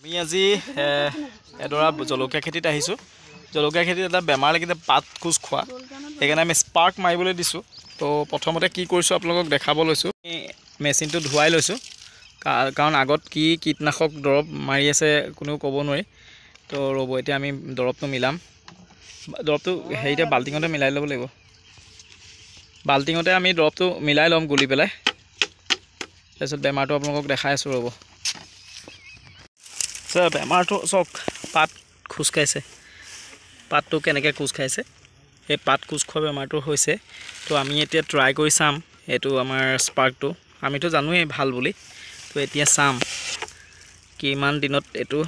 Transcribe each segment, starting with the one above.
আমি আজি এডৰা জলকীয়া খেতিত আহিছোঁ। জলকীয়া খেতিত এটা বেমাৰ লাগিলে পাত কোচ খোৱা, সেইকাৰণে আমি স্পাৰ্ক মাৰিবলৈ দিছোঁ। তো প্ৰথমতে কি কৰিছোঁ আপোনালোকক দেখাব লৈছোঁ। মেচিনটো ধুৱাই লৈছোঁ, কাৰণ আগত কি কীটনাশক দৰৱ মাৰি আছে কোনেও ক'ব নোৱাৰি। তো ৰ'ব, এতিয়া আমি দৰৱটো মিলাম। দৰৱটো হেৰিতে বাল্টিঙতে মিলাই ল'ব লাগিব। বাল্টিঙতে আমি দৰৱটো মিলাই ল'ম গুলি পেলাই। তাৰপিছত বেমাৰটো আপোনালোকক দেখাই আছোঁ ৰ'ব। বেমাৰটো চাওক, পাত খোজ খাইছে। পাতটো কেনেকৈ খোজ খাইছে, সেই পাত খোজ খোৱা বেমাৰটো হৈছে। তো আমি এতিয়া ট্ৰাই কৰি চাম এইটো আমাৰ স্পাৰ্কটো। আমিতো জানোৱেই ভাল বুলি, তো এতিয়া চাম কিমান দিনত এইটো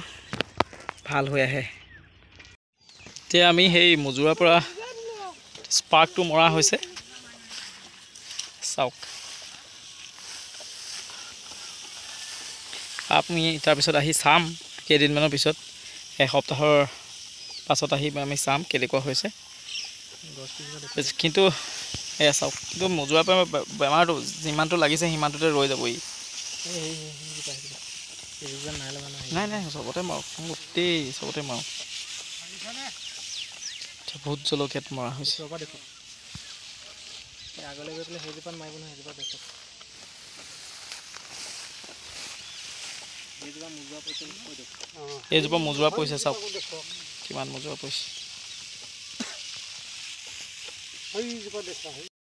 ভাল হৈ আহে। এতিয়া আমি সেই মজুৰাৰ পৰা স্পাৰ্কটো মৰা হৈছে, চাওক। আপুনি তাৰপিছত আহি চাম কেইদিনমানৰ পিছত, এসপ্তাহৰ পাছত আহি আমি চাম কেনেকুৱা হৈছে। কিন্তু এয়া চাওক, কিন্তু মজুৰাৰ পৰা বেমাৰটো যিমানটো লাগিছে সিমানটোতে ৰৈ যাবই। নাই নাই, চবতে মাৰক, গোটেই চবতে মাৰক। বহুত জলকীয়াত মৰা হৈছে। আগলৈ গৈ পেলাই সেইজোপাত মাৰিব নহয়, সেইজোপা দেখক। এইজোপা মোজোৰা পৰিছে, চাওক কিমান মোজোৰা পৰিছে।